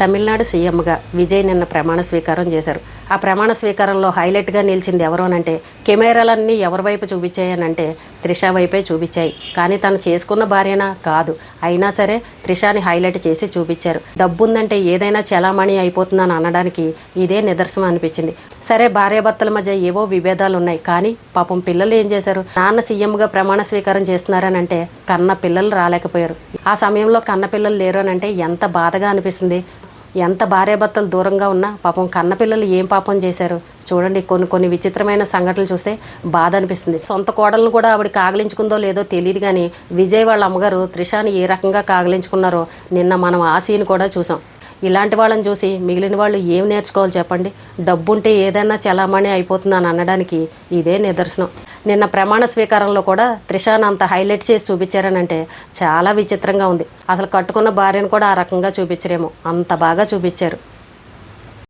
తమిళనాడు సీఎంగా విజయ్ నిన్న ప్రమాణ స్వీకారం చేశారు. ఆ ప్రమాణ స్వీకారంలో హైలైట్గా నిలిచింది ఎవరు అనంటే, కెమెరాలన్నీ ఎవరి వైపు చూపించాయనంటే త్రిష వైపే చూపించాయి. కానీ తను చేసుకున్న భార్యనా కాదు, అయినా సరే త్రిషాని హైలైట్ చేసి చూపించారు. డబ్బుందంటే ఏదైనా చలామణి అయిపోతుందని అనడానికి ఇదే నిదర్శనం అనిపించింది. సరే, భార్యాభర్తల మధ్య ఏవో విభేదాలు ఉన్నాయి, కానీ పాపం పిల్లలు ఏం చేశారు? నాన్న సీఎంగా ప్రమాణ స్వీకారం చేస్తున్నారనంటే కన్న పిల్లలు రాలేకపోయారు. ఆ సమయంలో కన్న పిల్లలు లేరు అనంటే ఎంత బాధగా అనిపిస్తుంది. ఎంత భార్యాభర్తలు దూరంగా ఉన్నా పాపం కన్నపిల్లలు ఏం పాపం చేశారు చూడండి. కొన్ని విచిత్రమైన సంఘటనలు చూస్తే బాధ అనిపిస్తుంది. సొంత కోడలను కూడా ఆవిడ కాగలించుకుందో లేదో తెలియదు, కానీ విజయ్ వాళ్ళ అమ్మగారు త్రిషాని ఏ రకంగా కాగలించుకున్నారో నిన్న మనం ఆ సీన్ కూడా చూసాం. ఇలాంటి వాళ్ళని చూసి మిగిలిన వాళ్ళు ఏం నేర్చుకోవాలి చెప్పండి? డబ్బుంటే ఏదైనా చలామణి అయిపోతుందని అనడానికి ఇదే నిదర్శనం. నిన్న ప్రమాణ స్వీకారంలో కూడా త్రిషాను అంత హైలైట్ చేసి చూపించారనంటే చాలా విచిత్రంగా ఉంది. అసలు కట్టుకున్న భార్యను కూడా ఆ రకంగా చూపించరేమో, అంత బాగా చూపించారు.